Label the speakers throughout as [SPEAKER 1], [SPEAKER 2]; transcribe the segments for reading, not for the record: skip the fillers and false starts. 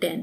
[SPEAKER 1] 10।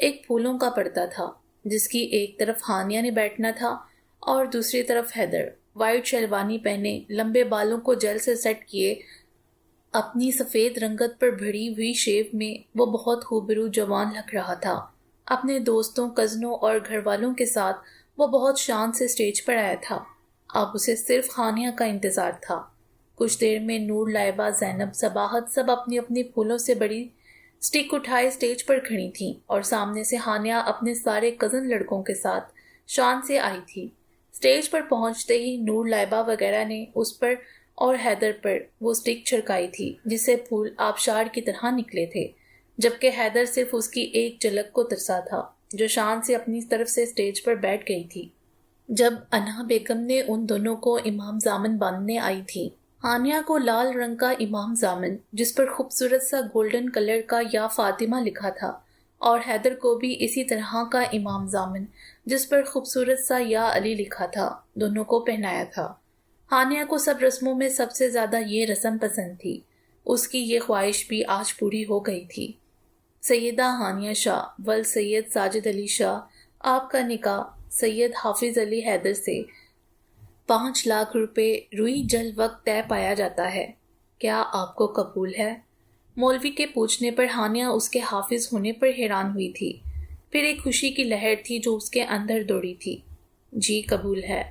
[SPEAKER 1] ایک پھولوں کا پردہ تھا جس کی ایک طرف ہانیہ نے بیٹھنا تھا اور دوسری طرف حیدر، وائٹ شیروانی پہنے، لمبے بالوں کو جیل سے سیٹ کیے، اپنی سفید رنگت پر بھری ہوئی شیو میں وہ بہت خوبرو جوان لگ رہا تھا۔ اپنے دوستوں، کزنوں اور گھر والوں کے ساتھ وہ بہت شان سے سٹیج پر آیا تھا۔ اب اسے صرف ہانیہ کا انتظار تھا۔ کچھ دیر میں نور، لائبہ، زینب، صباحت سب اپنی اپنی پھولوں سے بڑی سٹک اٹھائے سٹیج پر کھڑی تھیں اور سامنے سے ہانیہ اپنے سارے کزن لڑکوں کے ساتھ شان سے آئی تھی۔ سٹیج پر پہنچتے ہی نور، لائبہ وغیرہ نے اس پر اور حیدر پر وہ سٹک چھڑکائی تھی جس سے پھول آبشار کی طرح نکلے تھے، جبکہ حیدر صرف اس کی ایک جھلک کو ترسا تھا جو شان سے اپنی طرف سے سٹیج پر بیٹھ گئی تھی۔ جب انھا بیگم نے ان دونوں کو امام زامن باندھنے آئی تھی، ہانیہ کو لال رنگ کا امام زامن جس پر خوبصورت سا گولڈن کلر کا یا فاطمہ لکھا تھا، اور حیدر کو بھی اسی طرح کا امام زامن جس پر خوبصورت سا یا علی لکھا تھا، دونوں کو پہنایا تھا۔ ہانیہ کو سب رسموں میں سب سے زیادہ یہ رسم پسند تھی۔ اس کی یہ خواہش بھی آج پوری ہو گئی تھی۔ سیدہ ہانیہ شاہ ول سید ساجد علی شاہ، آپ کا نکاح سید حافظ علی حیدر سے 5 لاکھ روپے روئی جل وقت طے پایا جاتا ہے، کیا آپ کو قبول ہے؟ مولوی کے پوچھنے پر ہانیہ اس کے حافظ ہونے پر حیران ہوئی تھی، پھر ایک خوشی کی لہر تھی جو اس کے اندر دوڑی تھی۔ جی قبول ہے،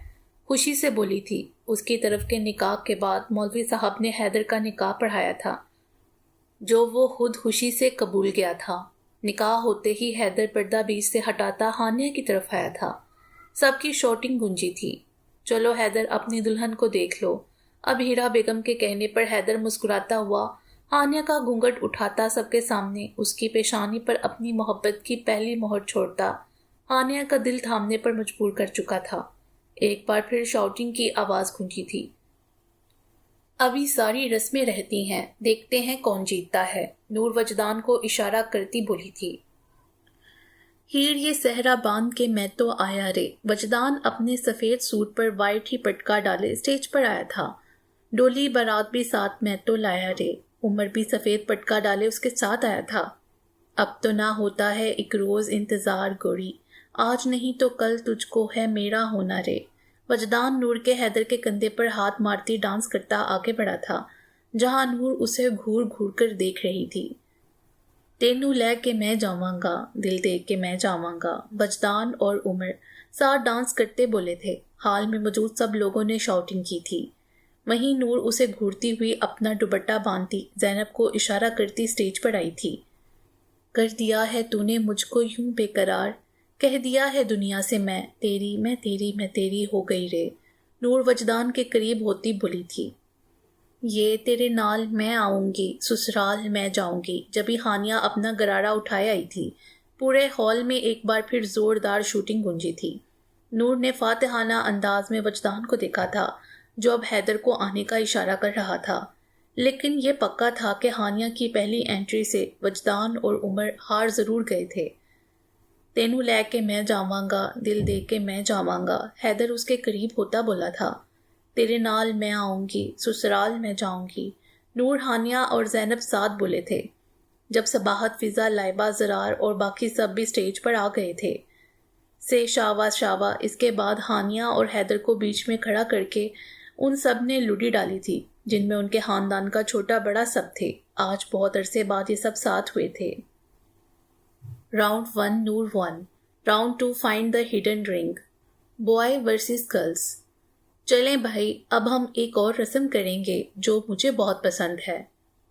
[SPEAKER 1] خوشی سے بولی تھی۔ اس کی طرف کے نکاح کے بعد مولوی صاحب نے حیدر کا نکاح پڑھایا تھا جو وہ خود خوشی سے قبول گیا تھا۔ نکاح ہوتے ہی حیدر پردہ بیچ سے ہٹاتا ہانیہ کی طرف آیا تھا۔ سب کی شوٹنگ گونجی تھی، چلو حیدر اپنی دلہن کو دیکھ لو۔ اب ہیرا بیگم کے کہنے پر حیدر مسکراتا ہوا ہانیہ کا گھونگھٹ اٹھاتا سب کے سامنے اس کی پیشانی پر اپنی محبت کی پہلی مہر چھوڑتا ہانیہ کا دل تھامنے پر مجبور کر چکا تھا۔ ایک بار پھر شاؤٹنگ کی آواز گونجی تھی، ابھی ساری رسمیں رہتی ہیں، دیکھتے ہیں کون جیتتا ہے۔ نور وجدان کو اشارہ کرتی بولی تھی، ہیر یہ صحرا باندھ کے میں تو آیا رے۔ وجدان اپنے سفید سوٹ پر وائٹ ہی پٹکا ڈالے اسٹیج پر آیا تھا۔ ڈولی بارات بھی ساتھ میں تو لایا رے۔ عمر بھی سفید پٹکا ڈالے اس کے ساتھ آیا تھا۔ اب تو نہ ہوتا ہے ایک روز انتظار گوری، آج نہیں تو کل تجھ کو ہے میرا ہونا رے۔ وجدان نور کے حیدر کے کندھے پر ہاتھ مارتی ڈانس کرتا آگے بڑھا تھا، جہاں نور اسے گھور گھور کر دیکھ رہی تھی۔ تینوں لے کے میں جاواں گا، دل دے کے میں جاواں گا، وجدان اور عمر ساتھ ڈانس کرتے بولے تھے۔ ہال میں موجود سب لوگوں نے شاؤٹنگ کی تھی۔ وہیں نور اسے گھورتی ہوئی اپنا دوپٹہ باندھتی زینب کو اشارہ کرتی سٹیج پر آئی تھی۔ کر دیا ہے تو نے مجھ کو یوں بے قرار، کہہ دیا ہے دنیا سے میں تیری میں تیری میں تیری ہو گئی رے۔ نور وجدان کے قریب ہوتی بولی تھی، یہ تیرے نال میں آؤں گی، سسرال میں جاؤں گی۔ جبھی ہانیہ اپنا گرارا اٹھائے آئی تھی، پورے ہال میں ایک بار پھر زوردار شوٹنگ گونجی تھی۔ نور نے فاتحانہ انداز میں وجدان کو دیکھا تھا جو اب حیدر کو آنے کا اشارہ کر رہا تھا، لیکن یہ پکا تھا کہ ہانیہ کی پہلی انٹری سے وجدان اور عمر ہار ضرور گئے تھے۔ تینوں لے کے میں جاواں گا، دل دے کے میں جاواں گا، حیدر اس کے قریب ہوتا بولا تھا۔ تیرے نال میں آؤں گی، سسرال میں جاؤں گی، نور، ہانیہ اور زینب ساتھ بولے تھے۔ جب صباحت، فضا، لائبہ، زرار اور باقی سب بھی سٹیج پر آ گئے تھے سے شاوا شاوا، اس کے بعد ہانیہ اور حیدر کو بیچ میں کھڑا کر کے ان سب نے لوڈی ڈالی تھی، جن میں ان کے خاندان کا چھوٹا بڑا سب تھے۔ آج بہت عرصے بعد یہ سب ساتھ ہوئے تھے۔ Round 1 Noor 1، round 2 find the hidden رنگ، بوائے ورسز گرلز۔ چلیں بھائی، اب ہم ایک اور رسم کریں گے جو مجھے بہت پسند ہے،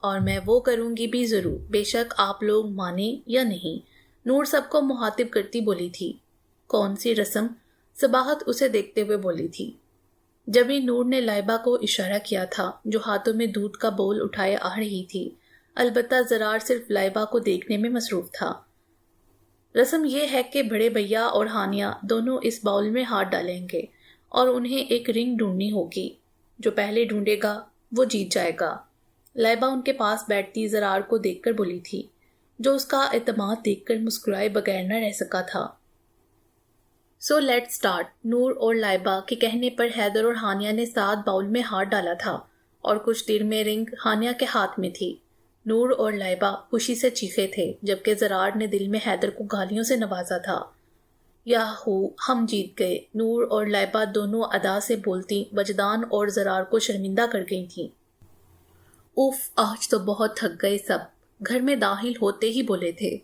[SPEAKER 1] اور میں وہ کروں گی بھی ضرور، بے شک آپ لوگ مانیں یا نہیں۔ نور سب کو مخاطب کرتی بولی تھی۔ کون سی رسم؟ صباحت اسے دیکھتے ہوئے بولی تھی۔ جبھی نور نے لائبہ کو اشارہ کیا تھا جو ہاتھوں میں دودھ کا بول اٹھائے آ رہی تھی، البتہ زرار صرف لائبہ کو دیکھنے میں مصروف تھا۔ رسم یہ ہے کہ بڑے بھیا اور ہانیہ دونوں اس باؤل میں ہاتھ ڈالیں گے اور انہیں ایک رنگ ڈھونڈنی ہوگی، جو پہلے ڈھونڈے گا وہ جیت جائے گا۔ لائبہ ان کے پاس بیٹھتی زرار کو دیکھ کر بولی تھی، جو اس کا اعتماد دیکھ کر مسکرائے بغیر نہ رہ سکا تھا۔ So let start. نور اور لائبہ کے کہنے پر حیدر اور ہانیہ نے ساتھ باؤل میں ہاتھ ڈالا تھا اور کچھ دیر میں رنگ ہانیہ کے ہاتھ میں تھی۔ نور اور لائبہ خوشی سے چیخے تھے جبکہ زرار نے دل میں حیدر کو گالیوں سے نوازا تھا۔ یاہو، ہم جیت گئے! نور اور لائبہ دونوں ادا سے بولتی وجدان اور زرار کو شرمندہ کر گئی تھیں۔ اف، آج تو بہت تھک گئے سب، گھر میں داخل ہوتے ہی بولے تھے۔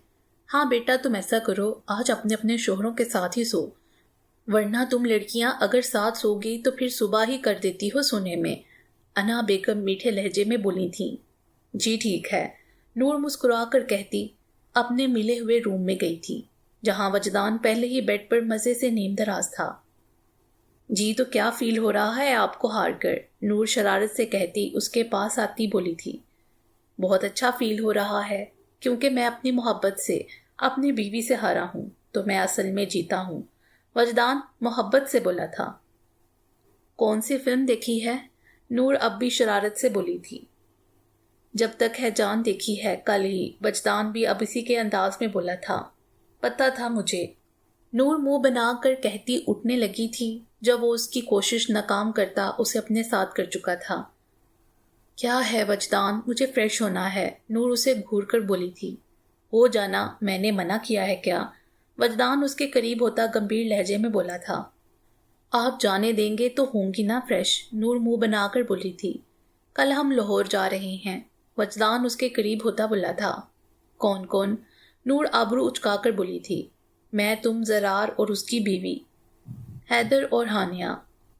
[SPEAKER 1] ہاں بیٹا، تم ایسا کرو، آج اپنے اپنے شوہروں کے ساتھ ہی سو، ورنہ تم لڑکیاں اگر ساتھ سو گی تو پھر صبح ہی کر دیتی ہو سونے میں، انا بیگم میٹھے لہجے میں بولی تھیں۔ جی ٹھیک ہے، نور مسکرا کر کہتی اپنے ملے ہوئے روم میں گئی تھی جہاں وجدان پہلے ہی بیڈ پر مزے سے نیم دراز تھا۔ جی تو کیا فیل ہو رہا ہے آپ کو ہار کر؟ نور شرارت سے کہتی اس کے پاس آتی بولی تھی۔ بہت اچھا فیل ہو رہا ہے، کیونکہ میں اپنی محبت سے اپنی بیوی سے ہارا ہوں تو میں اصل میں جیتا ہوں، وجدان محبت سے بولا تھا۔ کون سی فلم دیکھی ہے؟ نور اب بھی شرارت سے بولی تھی۔ جب تک ہے جان دیکھی ہے، کل ہی، وجدان بھی اب اسی کے انداز میں بولا تھا۔ پتہ تھا مجھے، نور منہ بنا کر کہتی اٹھنے لگی تھی جب وہ اس کی کوشش ناکام کرتا اسے اپنے ساتھ کر چکا تھا۔ کیا ہے وجدان، مجھے فریش ہونا ہے، نور اسے گھور کر بولی تھی۔ ہو جانا، میں نے منع کیا ہے کیا؟ وجدان اس کے قریب ہوتا گمبھیر لہجے میں بولا تھا۔ آپ جانے دیں گے تو ہوں گی نا فریش، نور منہ بنا کر بولی تھی۔ کل ہم لاہور جا رہے ہیں، وجدان اس کے قریب ہوتا بولا تھا۔ کون کون؟ نور آبرو اچکا کر بولی تھی۔ میں، تم، زرار اور اس کی بیوی، حیدر اور ہانیہ،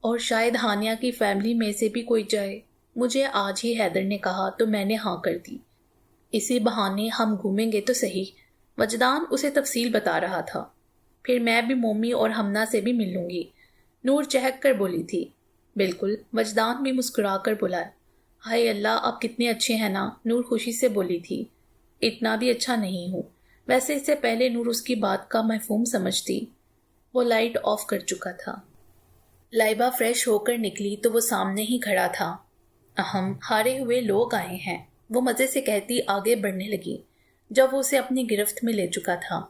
[SPEAKER 1] اور شاید ہانیہ کی فیملی میں سے بھی کوئی جائے۔ مجھے آج ہی حیدر نے کہا تو میں نے ہاں کر دی۔ اسی بہانے ہم گھومیں گے تو صحیح، وجدان اسے تفصیل بتا رہا تھا۔ پھر میں بھی مومی اور ہمنا سے بھی مل لوں گی، نور چہک کر بولی تھی۔ بالکل، وجدان بھی مسکرا کر بولا۔ ہائے اللہ، آپ کتنے اچھے ہیں نا، نور خوشی سے بولی تھی۔ اتنا بھی اچھا نہیں ہوں، ویسے اس سے پہلے نور اس کی بات کا مفہوم سمجھتی۔ وہ لائٹ آف کر چکا تھا۔ لائبہ فریش ہو کر نکلی تو وہ سامنے ہی کھڑا تھا۔ اہم، ہارے ہوئے لوگ آئے ہیں، وہ مزے سے کہتی آگے بڑھنے لگی جب وہ اسے اپنی گرفت میں لے چکا تھا۔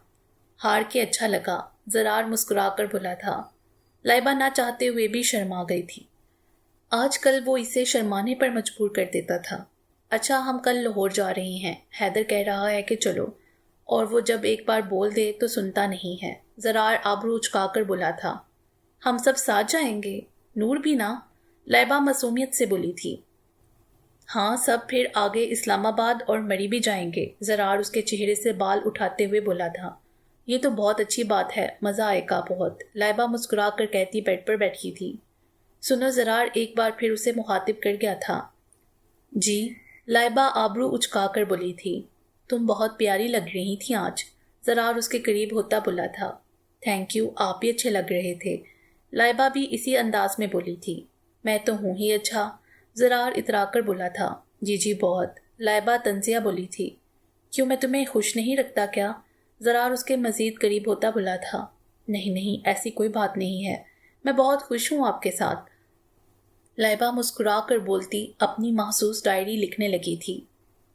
[SPEAKER 1] ہار کے اچھا لگا، زرار مسکرا کر بولا تھا۔ لائبہ نہ چاہتے ہوئے بھی شرما گئی تھی۔ آج کل وہ اسے شرمانے پر مجبور کر دیتا تھا۔ اچھا، ہم کل لاہور جا رہے ہیں، حیدر کہہ رہا ہے کہ چلو، اور وہ جب ایک بار بول دے تو سنتا نہیں ہے، زرار آبرو اچکا کر بولا تھا۔ ہم سب ساتھ جائیں گے، نور بھی نا، لائبہ معصومیت سے بولی تھی۔ ہاں، سب پھر آگے اسلام آباد اور مری بھی جائیں گے، زرار اس کے چہرے سے بال اٹھاتے ہوئے بولا تھا۔ یہ تو بہت اچھی بات ہے، مزہ آئے گا بہت، لائبہ مسکرا کر کہتی بیڈ پر بیٹھی تھی۔ سنو، زرار ایک بار پھر اسے مخاطب کر گیا تھا۔ جی، لائبہ آبرو اچکا کر بولی تھی۔ تم بہت پیاری لگ رہی تھی آج، زرار اس کے قریب ہوتا بولا تھا۔ تھینک یو، آپ بھی اچھے لگ رہے تھے، لائبہ بھی اسی انداز میں بولی تھی۔ میں تو ہوں ہی اچھا، زرار اترا کر بولا تھا۔ جی جی بہت، لائبہ تنزیہ بولی تھی۔ کیوں، میں تمہیں خوش نہیں رکھتا کیا؟ زرار اس کے مزید قریب ہوتا بولا تھا۔ نہیں نہیں، ایسی کوئی بات نہیں ہے، میں بہت خوش ہوں آپ کے ساتھ، لائبہ مسکرا کر بولتی اپنی محسوس ڈائری لکھنے لگی تھی۔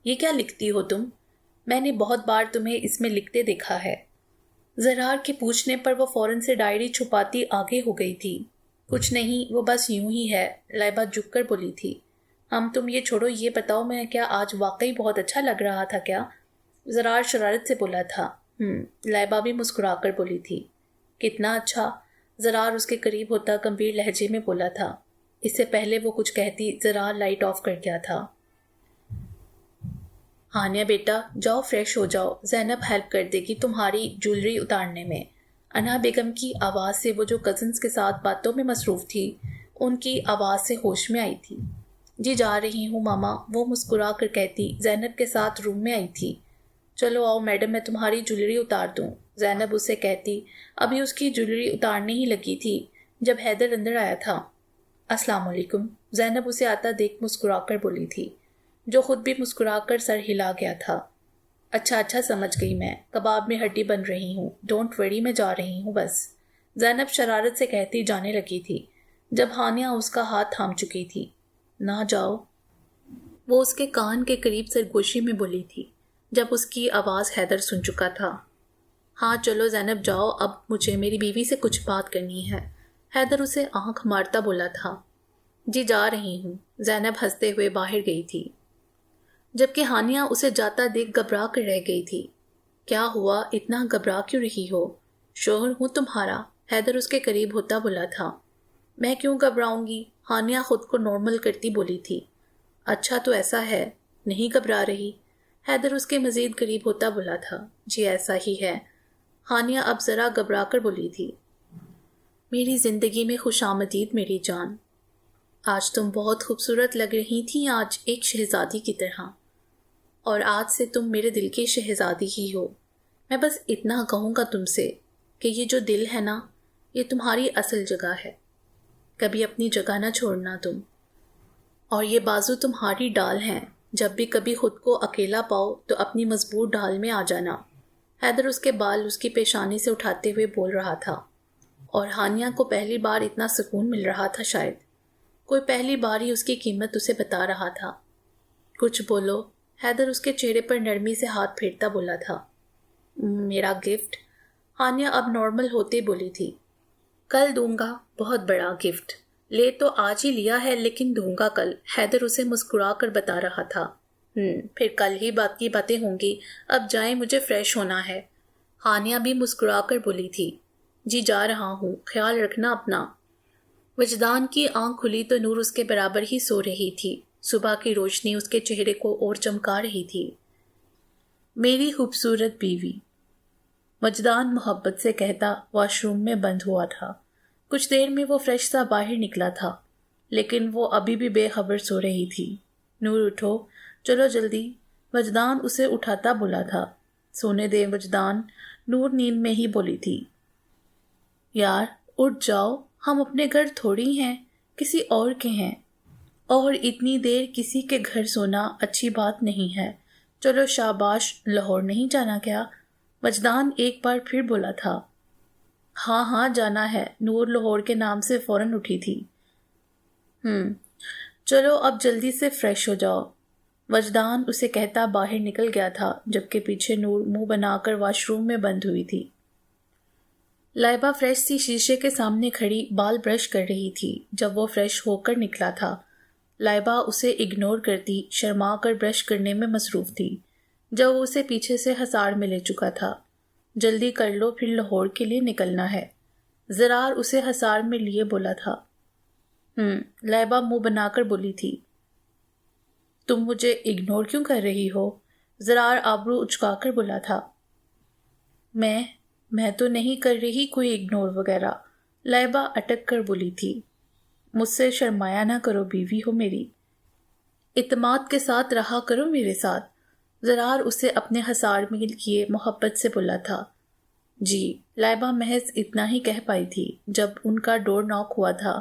[SPEAKER 1] یہ کیا لکھتی ہو تم؟ میں نے بہت بار تمہیں اس میں لکھتے دیکھا ہے۔ زرار کے پوچھنے پر وہ فوراً سے ڈائری چھپاتی آگے ہو گئی تھی۔ کچھ نہیں، وہ بس یوں ہی ہے، لائبہ جھک کر بولی تھی۔ تم یہ چھوڑو، یہ بتاؤ میں کیا آج واقعی بہت اچھا لگ رہا تھا کیا؟ زرار شرارت سے بولا تھا۔ لائبہ بھی مسکرا کر بولی تھی۔ کتنا اچھا؟ زرار اس کے قریب ہوتا گمبھیر لہجے میں بولا تھا۔ اس سے پہلے وہ کچھ کہتی زرار لائٹ آف کر گیا تھا۔ ہانیہ بیٹا، جاؤ فریش ہو جاؤ، زینب ہیلپ کر دے گی تمہاری جولری اتارنے میں۔ انا بیگم کی آواز سے وہ جو کزنز کے ساتھ باتوں میں مصروف تھی، ان کی آواز سے ہوش میں آئی تھی۔ جی جا رہی ہوں ماما، وہ مسکرا کر کہتی زینب کے ساتھ روم میں آئی تھی۔ چلو آؤ میڈم، میں تمہاری جولری اتار دوں، زینب اسے کہتی ابھی اس کی جولری اتارنے ہی لگی تھی جب حیدر اندر آیا تھا۔ السلام علیکم، زینب اسے آتا دیکھ مسکرا کر بولی تھی، جو خود بھی مسکرا کر سر ہلا گیا تھا۔ اچھا سمجھ گئی، میں کباب میں ہڈی بن رہی ہوں، ڈونٹ وری، میں جا رہی ہوں بس، زینب شرارت سے کہتی جانے لگی تھی جب ہانیہ اس کا ہاتھ تھام چکی تھی۔ نہ جاؤ، وہ اس کے کان کے قریب سرگوشی میں بولی تھی جب اس کی آواز حیدر سن چکا تھا۔ ہاں چلو زینب جاؤ، اب مجھے میری بیوی سے کچھ بات کرنی ہے، حیدر اسے آنکھ مارتا بولا تھا۔ جی جا رہی ہوں، زینب ہنستے ہوئے باہر گئی تھی۔ جبکہ ہانیہ اسے جاتا دیکھ گھبرا کر رہ گئی تھی۔ کیا ہوا، اتنا گھبرا کیوں رہی ہو؟ شوہر ہوں تمہارا، حیدر اس کے قریب ہوتا بولا تھا۔ میں کیوں گھبراؤں گی؟ ہانیہ خود کو نارمل کرتی بولی تھی۔ اچھا تو ایسا ہے، نہیں گھبرا رہی؟ حیدر اس کے مزید قریب ہوتا بولا تھا۔ جی ایسا ہی ہے، ہانیہ اب ذرا گھبرا کر بولی تھی۔ میری زندگی میں خوش آمدید میری جان، آج تم بہت خوبصورت لگ رہی تھیں، آج ایک شہزادی کی طرح، اور آج سے تم میرے دل کی شہزادی ہی ہو۔ میں بس اتنا کہوں گا تم سے کہ یہ جو دل ہے نا، یہ تمہاری اصل جگہ ہے، کبھی اپنی جگہ نہ چھوڑنا تم، اور یہ بازو تمہاری ڈال ہیں، جب بھی کبھی خود کو اکیلا پاؤ تو اپنی مضبوط ڈال میں آ جانا۔ حیدر اس کے بال اس کی پیشانی سے اٹھاتے ہوئے بول رہا تھا، اور ہانیہ کو پہلی بار اتنا سکون مل رہا تھا، شاید کوئی پہلی بار ہی اس کی قیمت اسے بتا رہا تھا۔ کچھ بولو، حیدر اس کے چہرے پر نرمی سے ہاتھ پھیرتا بولا تھا۔ میرا گفٹ، ہانیہ اب نارمل ہوتے بولی تھی۔ کل دوں گا، بہت بڑا گفٹ، لے تو آج ہی لیا ہے لیکن دوں گا کل، حیدر اسے مسکرا کر بتا رہا تھا۔ پھر کل ہی بات کی باتیں ہوں گی، اب جائیں، مجھے فریش ہونا ہے۔ ہانیہ بھی مسکرا کر بولی تھی۔ جی جا رہا ہوں، خیال رکھنا اپنا۔ وجدان کی آنکھ کھلی تو نور اس کے برابر ہی سو رہی تھی، صبح کی روشنی اس کے چہرے کو اور چمکا رہی تھی۔ میری خوبصورت بیوی، وجدان محبت سے کہتا واش روم میں بند ہوا تھا۔ کچھ دیر میں وہ فریش سا باہر نکلا تھا، لیکن وہ ابھی بھی بے خبر سو رہی تھی۔ نور اٹھو، چلو جلدی، وجدان اسے اٹھاتا بولا تھا۔ سونے دے وجدان، نور نیند میں ہی بولی تھی۔ یار اٹھ جاؤ، ہم اپنے گھر تھوڑی ہیں، کسی اور کے ہیں، اور اتنی دیر کسی کے گھر سونا اچھی بات نہیں ہے۔ چلو شاباش، لاہور نہیں جانا کیا؟ وجدان ایک بار پھر بولا تھا۔ ہاں ہاں جانا ہے، نور لاہور کے نام سے فوراً اٹھی تھی۔ چلو اب جلدی سے فریش ہو جاؤ، وجدان اسے کہتا باہر نکل گیا تھا، جبکہ پیچھے نور منہ بنا کر واش روم میں بند ہوئی تھی۔ لائبہ فریش سی شیشے کے سامنے کھڑی بال برش کر رہی تھی جب وہ فریش ہو کر نکلا تھا۔ لائبہ اسے اگنور کرتی شرما کر برش کرنے میں مصروف تھی جب وہ اسے پیچھے سے حصار میں لے چکا تھا۔ جلدی کر لو، پھر لاہور کے لیے نکلنا ہے، زرار اسے حصار میں لیے بولا تھا۔ لائبہ منہ بنا کر بولی تھی۔ تم مجھے اگنور کیوں کر رہی ہو؟ زرار آبرو اچکا کر بولا تھا۔ میں تو نہیں کر رہی کوئی اگنور وغیرہ، لائبہ اٹک کر بولی تھی۔ مجھ سے شرمایا نہ کرو، بیوی ہو میری، اعتماد کے ساتھ رہا کرو میرے ساتھ، زرار اسے اپنے حصار میں کیے محبت سے بولا تھا۔ جی، لائبہ محض اتنا ہی کہہ پائی تھی جب ان کا ڈور ناک ہوا تھا۔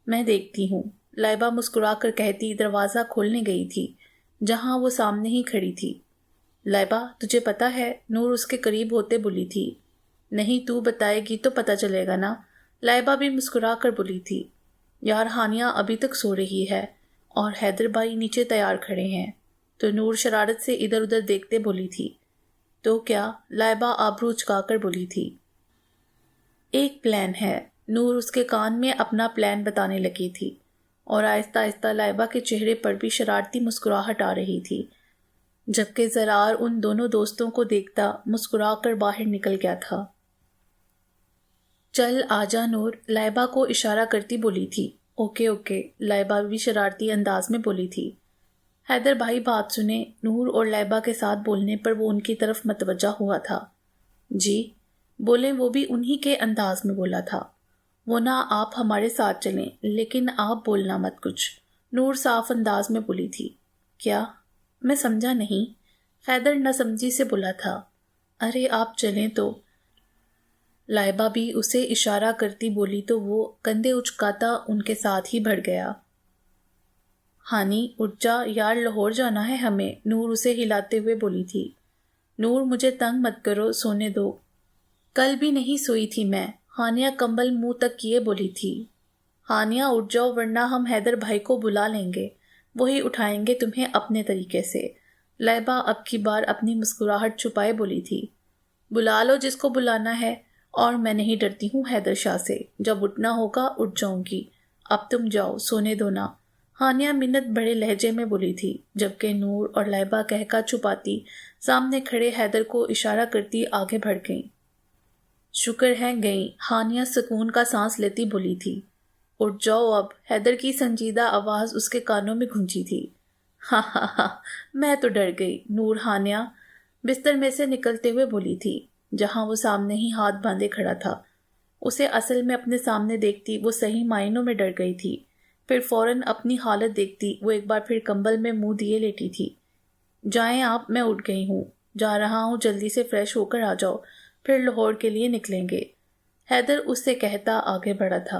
[SPEAKER 1] میں دیکھتی ہوں، لائبہ مسکرا کر کہتی دروازہ کھولنے گئی تھی جہاں وہ سامنے ہی کھڑی تھی۔ لائبہ تجھے پتا ہے، نور اس کے قریب ہوتے بولی تھی۔ نہیں، تو بتائے گی تو پتا چلے گا نا، لائبہ بھی مسکرا کر بولی تھی۔ یار ہانیہ ابھی تک سو رہی ہے اور حیدر بھائی نیچے تیار کھڑے ہیں، تو نور شرارت سے ادھر ادھر دیکھتے بولی تھی۔ تو کیا؟ لائبہ آبرو اچکا کر بولی تھی۔ ایک پلان ہے، نور اس کے کان میں اپنا پلان بتانے لگی تھی، اور آہستہ آہستہ لائبہ کے چہرے پر بھی شرارتی مسکراہٹ آ رہی تھی، جبکہ زرار ان دونوں دوستوں کو دیکھتا مسکرا کر باہر نکل گیا تھا۔ چل آجا نور، لائبہ کو اشارہ کرتی بولی تھی۔ اوکے اوکے، لائبہ بھی شرارتی انداز میں بولی تھی۔ حیدر بھائی بات سنے، نور اور لائبہ کے ساتھ بولنے پر وہ ان کی طرف متوجہ ہوا تھا۔ جی بولیں، وہ بھی انہی کے انداز میں بولا تھا۔ وہ نہ آپ ہمارے ساتھ چلیں، لیکن آپ بولنا مت کچھ، نور صاف انداز میں بولی تھی۔ کیا؟ میں سمجھا نہیں، حیدر نہ سمجھی سے بولا تھا۔ ارے آپ چلیں تو، لائبہ بھی اسے اشارہ کرتی بولی تو وہ کندھے اچکاتا ان کے ساتھ ہی بڑھ گیا۔ ہانی اٹھ جا یار، لاہور جانا ہے ہمیں، نور اسے ہلاتے ہوئے بولی تھی۔ نور مجھے تنگ مت کرو، سونے دو، کل بھی نہیں سوئی تھی میں، ہانیہ کمبل منہ تک کیے بولی تھی۔ ہانیہ اٹھ جاؤ ورنہ ہم حیدر بھائی کو بلا لیں گے، وہی اٹھائیں گے تمہیں اپنے طریقے سے، لائبہ اب کی بار اپنی مسکراہٹ چھپائے بولی تھی۔ بلا لو جس کو بلانا ہے، اور میں نہیں ڈرتی ہوں حیدر شاہ سے، جب اٹھنا ہوگا اٹھ جاؤں گی، اب تم جاؤ، سونے دو نا، ہانیہ منت بڑے لہجے میں بولی تھی، جبکہ نور اور لائبہ کہکا چھپاتی سامنے کھڑے حیدر کو اشارہ کرتی آگے بڑھ گئیں۔ شکر ہے گئیں، ہانیہ سکون کا سانس لیتی بولی تھی۔ اٹھ جاؤ اب، حیدر کی سنجیدہ آواز اس کے کانوں میں گونجی تھی۔ ہاں ہاں ہاں، میں تو ڈر گئی، نور ہانیہ بستر میں سے نکلتے ہوئے بولی تھی، جہاں وہ سامنے ہی ہاتھ باندھے کھڑا تھا۔ اسے اصل میں اپنے سامنے دیکھتی وہ صحیح معنوں میں ڈر گئی تھی، پھر فوراً اپنی حالت دیکھتی وہ ایک بار پھر کمبل میں منہ دیے لیٹی تھی۔ جائیں آپ، میں اٹھ گئی ہوں، جا رہا ہوں، جلدی سے فریش ہو کر آ جاؤ، پھر لاہور کے لیے نکلیں گے، حیدر اس سے کہتا آگے بڑھا تھا۔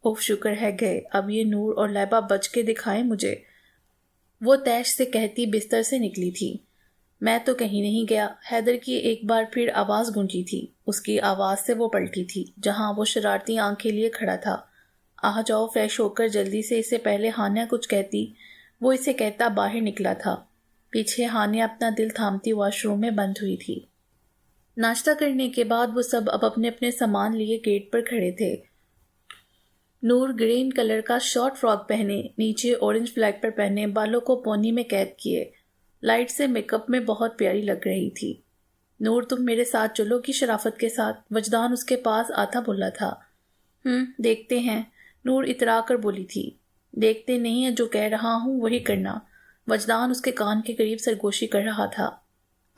[SPEAKER 1] اوف، شکر ہے گئے، اب یہ نور اور لائبہ بچ کے دکھائیں مجھے، وہ تیش سے کہتی بستر سے نکلی تھی۔ میں تو کہیں نہیں گیا، حیدر کی ایک بار پھر آواز گونجی تھی۔ اس کی آواز سے وہ پلٹی تھی، جہاں وہ شرارتی آنکھیں لیے کھڑا تھا۔ آ جاؤ فریش ہو کر جلدی سے، اس سے پہلے ہانیہ کچھ کہتی وہ اسے کہتا باہر نکلا تھا۔ پیچھے ہانیہ اپنا دل تھامتی واش روم میں بند ہوئی تھی۔ ناشتہ کرنے کے بعد وہ سب اب اپنے اپنے سامان لیے گیٹ پر کھڑے تھے۔ نور گرین کلر کا شارٹ فراک پہنے، نیچے اورنج فلیگ پر پہنے، بالوں کو پونی میں قید کیے، لائٹ سے میک اپ میں بہت پیاری لگ رہی تھی۔ نور تم میرے ساتھ چلو کی شرافت کے ساتھ وجدان اس کے پاس آتا بولا تھا۔ دیکھتے ہیں، نور اترا کر بولی تھی۔ دیکھتے نہیں ہے، جو کہہ رہا ہوں وہی کرنا، وجدان اس کے کان کے قریب سرگوشی کر رہا تھا۔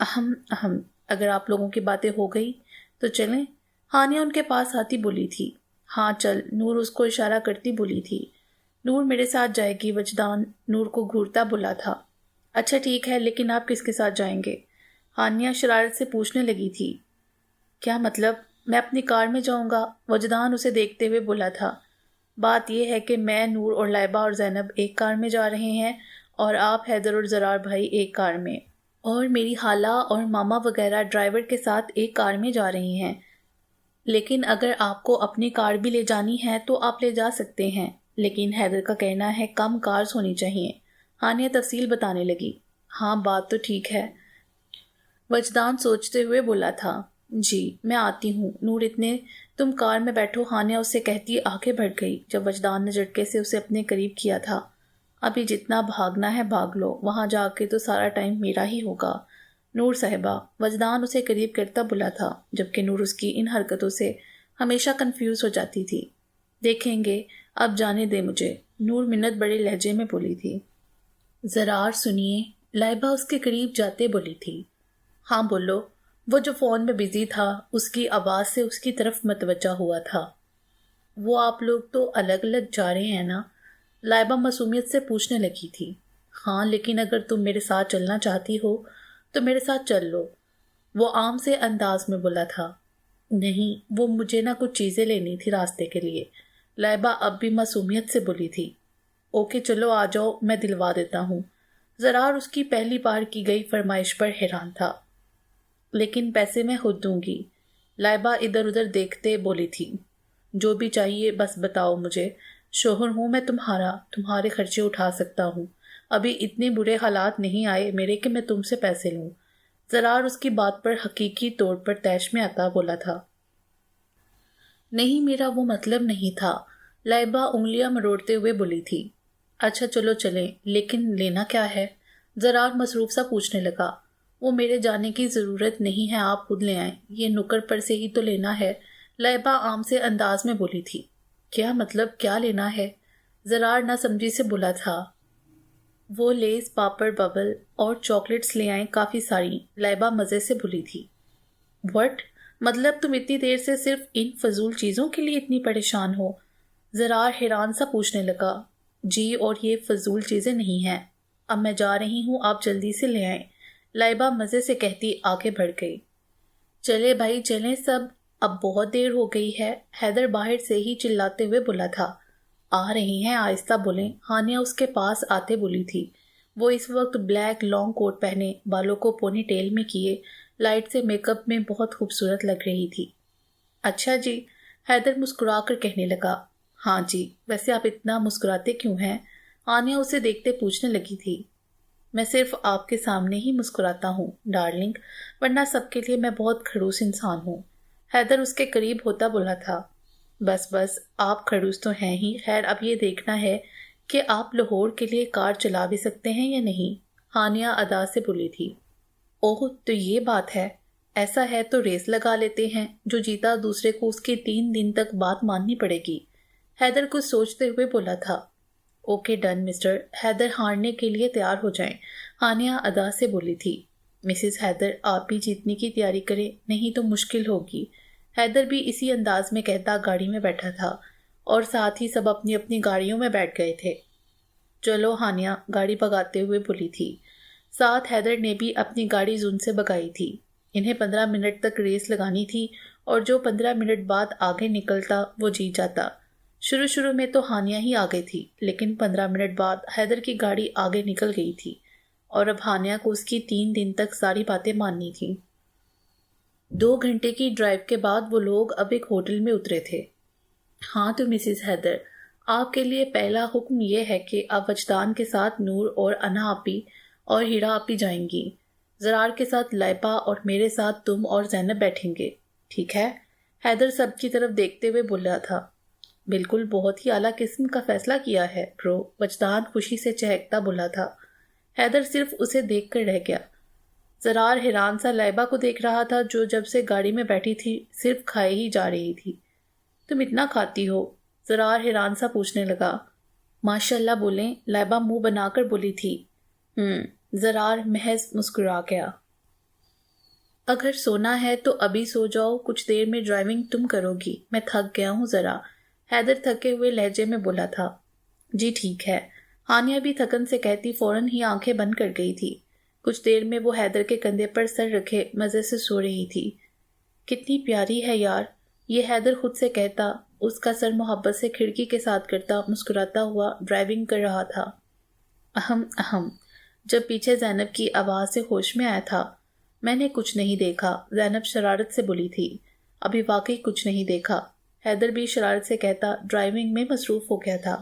[SPEAKER 1] اہم، اگر آپ لوگوں کی باتیں ہو گئی تو چلیں، ہانیہ ان کے پاس آتی بولی تھی۔ ہاں چل، نور اس کو اشارہ کرتی بولی تھی۔ نور میرے ساتھ جائے گی، وجدان نور کو گھورتا بولا تھا۔ اچھا ٹھیک ہے، لیکن آپ کس کے ساتھ جائیں گے؟ ہانیہ شرارت سے پوچھنے لگی تھی۔ کیا مطلب؟ میں اپنی کار میں جاؤں گا، وجدان اسے دیکھتے ہوئے بولا تھا۔ بات یہ ہے کہ میں، نور اور لائبہ اور زینب ایک کار میں جا رہے ہیں، اور آپ حیدر اور زرار بھائی ایک کار میں، اور میری خالہ اور ماما وغیرہ ڈرائیور کے ساتھ ایک کار میں جا رہے ہیں۔ لیکن اگر آپ کو اپنی کار بھی لے جانی ہے تو آپ لے جا سکتے ہیں، لیکن حیدر کا کہنا ہے کم کارز ہونی چاہیے۔ ہانیہ تفصیل بتانے لگی۔ ہاں بات تو ٹھیک ہے، وجدان سوچتے ہوئے بولا تھا۔ جی میں آتی ہوں، نور اتنے تم کار میں بیٹھو، ہانیہ اسے کہتی آگے بڑھ گئی، جب وجدان نے جھٹکے سے اسے اپنے قریب کیا تھا۔ ابھی جتنا بھاگنا ہے بھاگ لو، وہاں جا کے تو سارا ٹائم میرا ہی ہوگا۔ نور صاحبہ، وجدان اسے قریب کرتا بولا تھا، جبکہ نور اس کی ان حرکتوں سے ہمیشہ کنفیوز ہو جاتی تھی۔ دیکھیں گے، اب جانے دے مجھے، نور منت بڑے لہجے میں بولی تھی۔ زرار سنیے، لائبہ اس کے قریب جاتے بولی تھی۔ ہاں بولو، وہ جو فون میں بزی تھا اس کی آواز سے اس کی طرف متوجہ ہوا تھا۔ وہ آپ لوگ تو الگ الگ جا رہے ہیں نا؟ لائبہ معصومیت سے پوچھنے لگی تھی۔ ہاں، لیکن اگر تم میرے ساتھ چلنا چاہتی ہو تو میرے ساتھ چل لو، وہ عام سے انداز میں بولا تھا۔ نہیں، وہ مجھے نہ کچھ چیزیں لینی تھی راستے کے لیے، لائبہ اب بھی معصومیت سے بولی تھی۔ اوکے چلو آ جاؤ، میں دلوا دیتا ہوں۔ زرار اس کی پہلی بار کی گئی فرمائش پر حیران تھا۔ لیکن پیسے میں خود دوں گی، لائبہ ادھر ادھر دیکھتے بولی تھی۔ جو بھی چاہیے بس بتاؤ مجھے، شوہر ہوں میں تمہارا، تمہارے خرچے اٹھا سکتا ہوں، ابھی اتنے برے حالات نہیں آئے میرے کہ میں تم سے پیسے لوں۔ زرار اس کی بات پر حقیقی طور پر طیش میں آتا بولا تھا۔ نہیں، میرا وہ مطلب نہیں تھا، لائبہ انگلیاں مروڑتے ہوئے بولی تھی۔ اچھا چلو چلیں، لیکن لینا کیا ہے؟ زرار مصروف سا پوچھنے لگا۔ وہ میرے جانے کی ضرورت نہیں ہے، آپ خود لے آئیں، یہ نکڑ پر سے ہی تو لینا ہے، لائبہ عام سے انداز میں بولی تھی۔ کیا مطلب، کیا لینا ہے؟ زرار نہ سمجھی سے بولا تھا۔ وہ لیز، پاپڑ، ببل اور چاکلیٹس لے آئیں کافی ساری، لائبہ مزے سے بولی تھی۔ وٹ؟ مطلب تم اتنی دیر سے صرف ان فضول چیزوں کے لیے اتنی پریشان ہو؟ زرار حیران سا پوچھنے لگا۔ جی، اور یہ فضول چیزیں نہیں ہیں، اب میں جا رہی ہوں، آپ جلدی سے لے آئیں، لائبہ مزے سے کہتی آگے بڑھ گئی۔ چلے بھائی چلیں سب، اب بہت دیر ہو گئی ہے، حیدر باہر سے ہی چلاتے ہوئے بولا تھا۔ آ رہی ہیں، آہستہ بولیں، ہانیہ اس کے پاس آتے بولی تھی۔ وہ اس وقت بلیک لانگ کوٹ پہنے، بالوں کو پونی ٹیل میں کیے، لائٹ سے میک اپ میں بہت خوبصورت لگ رہی تھی۔ اچھا جی، حیدر مسکرا کر کہنے لگا۔ ہاں جی، ویسے آپ اتنا مسکراتے کیوں ہیں؟ ہانیہ اسے دیکھتے پوچھنے لگی تھی۔ میں صرف آپ کے سامنے ہی مسکراتا ہوں ڈارلنگ، ورنہ سب کے لیے میں بہت خڑوس انسان ہوں، حیدر اس کے قریب ہوتا بولا تھا۔ بس بس، آپ خڑوس تو ہیں ہی، خیر اب یہ دیکھنا ہے کہ آپ لاہور کے لیے کار چلا بھی سکتے ہیں یا نہیں؟ ہانیہ ادا سے بولی تھی۔ اوہ تو یہ بات ہے، ایسا ہے تو ریس لگا لیتے ہیں، جو جیتا دوسرے کو اس کی 3 دن تک بات ماننی پڑے گی۔ حیدر کچھ سوچتے ہوئے بولا تھا۔ اوکے ڈن مسٹر، حیدر ہارنے کے لیے تیار ہو جائیں، ہانیہ ادا سے بولی تھی۔ مسز حیدر آپ بھی جیتنے کی تیاری کریں، نہیں تو مشکل ہوگی۔ حیدر بھی اسی انداز میں کہتا گاڑی میں بیٹھا تھا اور ساتھ ہی سب اپنی اپنی گاڑیوں میں بیٹھ گئے تھے۔ چلو ہانیہ گاڑی بھگاتے ہوئے بولی تھی۔ ساتھ حیدر نے بھی اپنی گاڑی زون سے بگائی تھی۔ انہیں 15 منٹ تک ریس لگانی تھی اور جو 15 منٹ بعد آگے نکلتا وہ جیت جاتا۔ شروع میں تو ہانیہ ہی آگے تھی، لیکن 15 منٹ بعد حیدر کی گاڑی آگے نکل گئی تھی اور اب ہانیہ کو اس کی 3 دن تک ساری باتیں ماننی تھیں۔ 2 گھنٹے کی ڈرائیو کے بعد وہ لوگ اب ایک ہوٹل میں اترے تھے۔ ہاں تو مسز حیدر، آپ کے لیے پہلا حکم یہ ہے کہ آپ وجدان کے ساتھ نور اور انا آپی اور ہیرا آپی جائیں گی، زرار کے ساتھ لائبہ اور میرے ساتھ تم اور زینب بیٹھیں گے، ٹھیک ہے؟ حیدر سب کی طرف دیکھتے ہوئے بولا تھا۔ بالکل، بہت ہی اعلیٰ قسم کا فیصلہ کیا ہے برو، وجدان خوشی سے چہکتا بولا تھا۔ حیدر صرف اسے دیکھ کر رہ گیا۔ زرار حیران سا لائبہ کو دیکھ رہا تھا جو جب سے گاڑی میں بیٹھی تھی صرف کھائے ہی جا رہی تھی۔ تم اتنا کھاتی ہو؟ زرار حیران سا پوچھنے لگا۔ ماشاء اللہ بولیں، لائبہ منہ بنا کر بولی تھی۔ زرار محض مسکرا گیا۔ اگر سونا ہے تو ابھی سو جاؤ، کچھ دیر میں ڈرائیونگ تم کرو گی، میں تھک گیا ہوں ذرا، حیدر تھکے ہوئے لہجے میں بولا تھا۔ جی ٹھیک ہے، ہانیہ بھی تھکن سے کہتی فوراً ہی آنکھیں بند کر گئی تھی۔ کچھ دیر میں وہ حیدر کے کندھے پر سر رکھے مزے سے سو رہی تھی۔ کتنی پیاری ہے یار، یہ حیدر خود سے کہتا، اس کا سر محبت سے کھڑکی کے ساتھ کرتا مسکراتا ہوا ڈرائیونگ کر رہا تھا۔ اہم جب پیچھے زینب کی آواز سے ہوش میں آیا تھا۔ میں نے کچھ نہیں دیکھا، زینب شرارت سے بولی تھی۔ ابھی واقعی کچھ نہیں دیکھا، حیدر بھی شرارت سے کہتا ڈرائیونگ میں مصروف ہو گیا تھا۔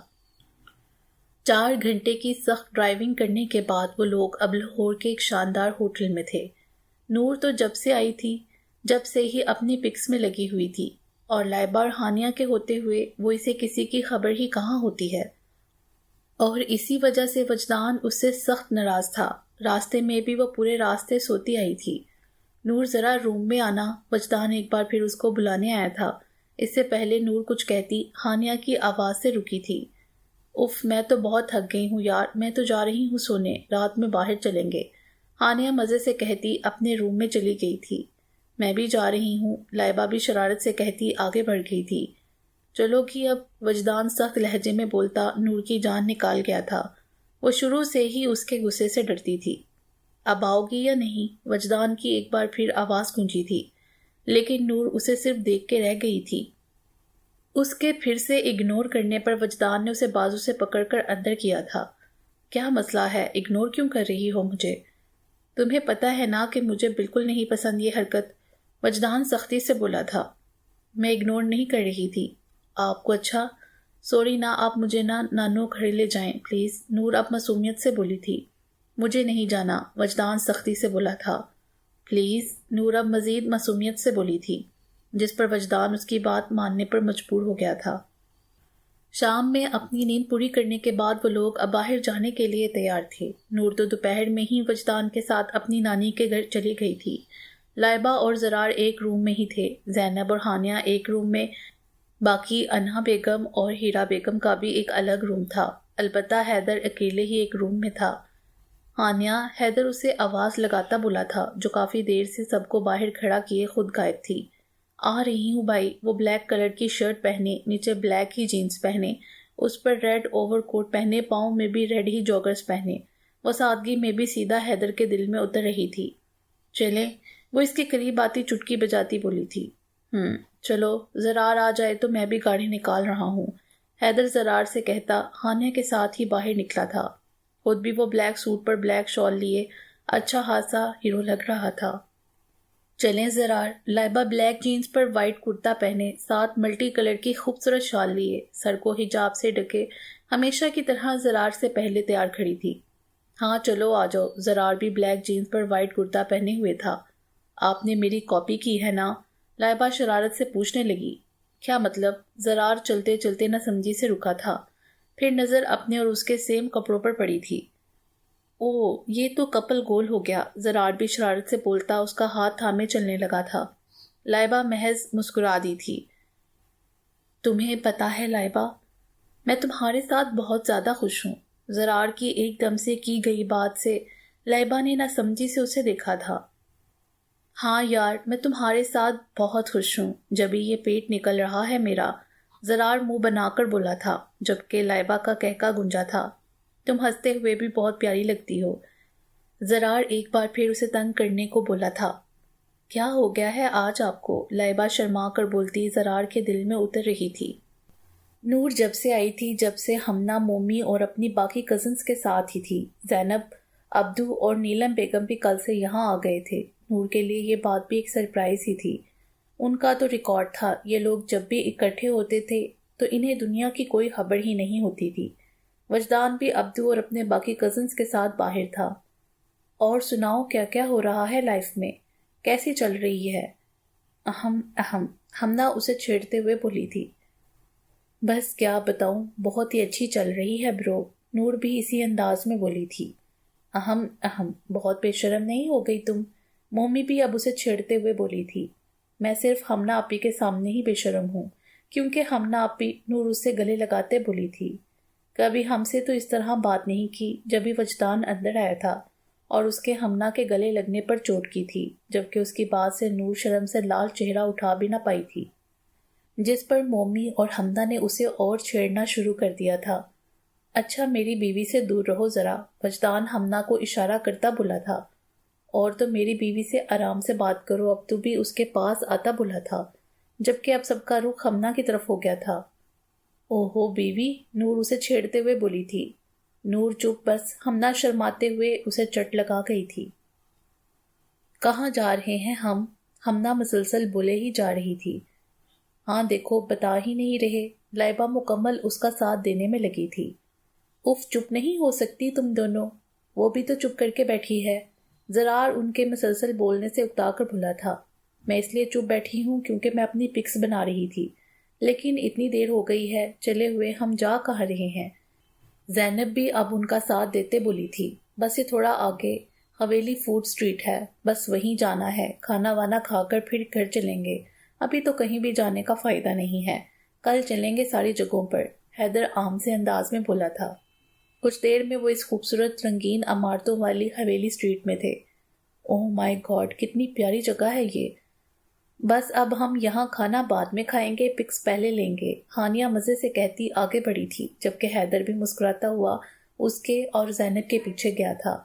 [SPEAKER 1] 4 گھنٹے کی سخت ڈرائیونگ کرنے کے بعد وہ لوگ اب لاہور کے ایک شاندار ہوٹل میں تھے۔ نور تو جب سے آئی تھی جب سے ہی اپنی پکس میں لگی ہوئی تھی، اور لائبہ اور ہانیہ کے ہوتے ہوئے وہ اسے کسی کی خبر ہی کہاں ہوتی ہے، اور اسی وجہ سے وجدان اس سے سخت ناراض تھا۔ راستے میں بھی وہ پورے راستے سوتی آئی تھی۔ نور ذرا روم میں آنا، وجدان ایک بار پھر اس کو بلانے آیا تھا۔ اس سے پہلے نور کچھ کہتی ہانیہ کی آواز سے رکی تھی۔ اف میں تو بہت تھک گئی ہوں یار، میں تو جا رہی ہوں سونے، رات میں باہر چلیں گے، ہانیہ مزے سے کہتی اپنے روم میں چلی گئی تھی۔ میں بھی جا رہی ہوں، لائبہ بھی شرارت سے کہتی آگے بڑھ گئی تھی۔ چلو کہ اب وجدان سخت لہجے میں بولتا نور کی جان نکال گیا تھا۔ وہ شروع سے ہی اس کے غصے سے ڈرتی تھی۔ اب آؤ گی یا نہیں؟ وجدان کی ایک بار پھر آواز گونجی تھی، لیکن نور اسے صرف دیکھ کے رہ گئی تھی۔ اس کے پھر سے اگنور کرنے پر وجدان نے اسے بازو سے پکڑ کر اندر کیا تھا۔ کیا مسئلہ ہے؟ اگنور کیوں کر رہی ہو مجھے؟ تمہیں پتہ ہے نا کہ مجھے بالکل نہیں پسند یہ حرکت، وجدان سختی سے بولا تھا۔ میں اگنور نہیں کر رہی تھی آپ کو۔ اچھا سوری نا، آپ مجھے نانو گھر لے جائیں پلیز، نور اب معصومیت سے بولی تھی۔ مجھے نہیں جانا، وجدان سختی سے بولا تھا۔ پلیز، نور اب مزید معصومیت سے بولی تھی، جس پر وجدان اس کی بات ماننے پر مجبور ہو گیا تھا۔ شام میں اپنی نیند پوری کرنے کے بعد وہ لوگ اب باہر جانے کے لیے تیار تھے۔ نور تو دوپہر میں ہی وجدان کے ساتھ اپنی نانی کے گھر چلی گئی تھی۔ لائبہ اور زرار ایک روم میں ہی تھے، زینب اور ہانیہ ایک روم میں، باقی انہا بیگم اور ہیرا بیگم کا بھی ایک الگ روم تھا۔ البتہ حیدر اکیلے ہی ایک روم میں تھا۔ ہانیہ، حیدر اسے آواز لگاتا بولا تھا، جو کافی دیر سے سب کو باہر کھڑا کیے خود غائب تھی۔ آ رہی ہوں بھائی۔ وہ بلیک کلر کی شرٹ پہنے، نیچے بلیک ہی جینز پہنے، اس پر ریڈ اوور کوٹ پہنے، پاؤں میں بھی ریڈ ہی جوگرز پہنے، وہ سادگی میں بھی سیدھا حیدر کے دل میں اتر رہی تھی۔ چلیں، وہ اس کے قریب آتی چٹکی بجاتی بولی تھی۔ چلو، زرار آ جائے تو میں بھی گاڑی نکال رہا ہوں، حیدر زرار سے کہتا ہانیہ کے ساتھ ہی باہر نکلا تھا۔ خود بھی وہ بلیک سوٹ پر بلیک شال لیے اچھا خاصا ہیرو لگ رہا تھا۔ چلیں زرار، لائبہ بلیک جینز پر وائٹ کرتا پہنے، ساتھ ملٹی کلر کی خوبصورت شال لیے، سر کو حجاب سے ڈھکے، ہمیشہ کی طرح زرار سے پہلے تیار کھڑی تھی۔ ہاں چلو آ جاؤ۔ زرار بھی بلیک جینز پر وائٹ کرتا پہنے ہوئے تھا۔ آپ نے میری کاپی کی ہے نا؟ لائبہ شرارت سے پوچھنے لگی۔ کیا مطلب؟ زرار چلتے چلتے نہ سمجھی سے رکا تھا، پھر نظر اپنے اور اس کے سیم کپڑوں پر پڑی تھی۔ اوہ، یہ تو کپل گول ہو گیا، زرار بھی شرارت سے بولتا اس کا ہاتھ تھامے چلنے لگا تھا۔ لائبہ محض مسکرا دی تھی۔ تمہیں پتا ہے لائبہ، میں تمہارے ساتھ بہت زیادہ خوش ہوں۔ زرار کی ایک دم سے کی گئی بات سے لائبہ نے نہ سمجھی سے اسے دیکھا تھا۔ ہاں یار، میں تمہارے ساتھ بہت خوش ہوں، جبھی یہ پیٹ نکل رہا ہے میرا، زرار منہ بنا کر بولا تھا، جبکہ لائبہ کا کہکا گونجا تھا۔ تم ہنستے ہوئے بھی بہت پیاری لگتی ہو۔ زرار ایک بار پھر اسے تنگ کرنے کو بولا تھا۔ کیا ہو گیا ہے آج آپ کو؟ لائبہ شرما کر بولتی زرار کے دل میں اتر رہی تھی۔ نور جب سے آئی تھی، جب سے ہمنا، مومی اور اپنی باقی کزنز کے ساتھ ہی تھی۔ زینب، عبدو اور نیلم بیگم بھی کل سے یہاں آ گئے تھے۔ نور کے لیے یہ بات بھی ایک سرپرائز ہی تھی۔ ان کا تو ریکارڈ تھا، یہ لوگ جب بھی اکٹھے ہوتے تھے تو انہیں دنیا کی کوئی خبر ہی نہیں ہوتی تھی۔ وجدان بھی عبدو اور اپنے باقی کزنز کے ساتھ باہر تھا۔ اور سناؤ، کیا کیا ہو رہا ہے لائف میں؟ کیسی چل رہی ہے؟ ہمنا اسے چھیڑتے ہوئے بولی تھی۔ بس کیا بتاؤں، بہت ہی اچھی چل رہی ہے برو، نور بھی اسی انداز میں بولی تھی۔ بہت بے شرم نہیں ہو گئی تم؟ مومی بھی اب اسے چھیڑتے ہوئے بولی تھی۔ میں صرف ہمنا آپی کے سامنے ہی بے شرم ہوں، کیونکہ ہمنا آپی، نور اس سے گلے لگاتے بولی تھی، کبھی ہم سے تو اس طرح بات نہیں کی جب بھی وجدان اندر آیا تھا اور اس کے ہمنا کے گلے لگنے پر چوٹ کی تھی، جبکہ اس کی بات سے نور شرم سے لال چہرہ اٹھا بھی نہ پائی تھی، جس پر مومی اور ہمنا نے اسے اور چھیڑنا شروع کر دیا تھا۔ اچھا میری بیوی سے دور رہو ذرا، وجدان ہمنا کو اشارہ کرتا بولا تھا۔ اور تو میری بیوی سے آرام سے بات کرو، اب تو بھی اس کے پاس آتا بولا تھا، جبکہ اب سب کا رخ ہمنا کی طرف ہو گیا تھا۔ اوہو بیوی، نور اسے چھیڑتے ہوئے بولی تھی۔ نور چپ، بس ہمنا شرماتے ہوئے اسے چٹ لگا گئی تھی۔ کہاں جا رہے ہیں ہم؟ ہمنا مسلسل بولے ہی جا رہی تھی۔ ہاں دیکھو، بتا ہی نہیں رہے، لائبہ مکمل اس کا ساتھ دینے میں لگی تھی۔ اف، چپ نہیں ہو سکتی تم دونوں؟ وہ بھی تو چپ کر کے بیٹھی ہے۔ زرار ان کے مسلسل بولنے سے اکتا کر بھلا تھا۔ میں اس لیے چپ بیٹھی ہوں کیونکہ میں اپنی پکس بنا رہی تھی، لیکن اتنی دیر ہو گئی ہے، چلے ہوئے ہم جا کہاں رہے ہیں؟ زینب بھی اب ان کا ساتھ دیتے بولی تھی۔ بس یہ تھوڑا آگے حویلی فوڈ سٹریٹ ہے، بس وہیں جانا ہے، کھانا وانا کھا کر پھر گھر چلیں گے، ابھی تو کہیں بھی جانے کا فائدہ نہیں ہے، کل چلیں گے ساری جگہوں پر، حیدر عام سے انداز میں بولا تھا۔ کچھ دیر میں وہ اس خوبصورت رنگین عمارتوں والی حویلی سٹریٹ میں تھے۔ اوہ مائی گاڈ، کتنی پیاری جگہ ہے یہ۔ بس اب ہم یہاں کھانا بعد میں کھائیں گے، پکس پہلے لیں گے، ہانیہ مزے سے کہتی آگے بڑھی تھی، جبکہ حیدر بھی مسکراتا ہوا اس کے اور زینب کے پیچھے گیا تھا۔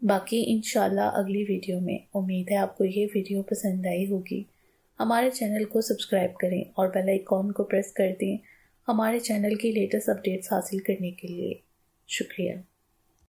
[SPEAKER 1] باقی انشاءاللہ اگلی ویڈیو میں۔ امید ہے آپ کو یہ ویڈیو پسند آئی ہوگی۔ ہمارے چینل کو سبسکرائب کریں اور بیل آئیکن کو پریس کر دیں ہمارے چینل کی لیٹسٹ اپڈیٹس حاصل کرنے کے لیے۔ شکریہ۔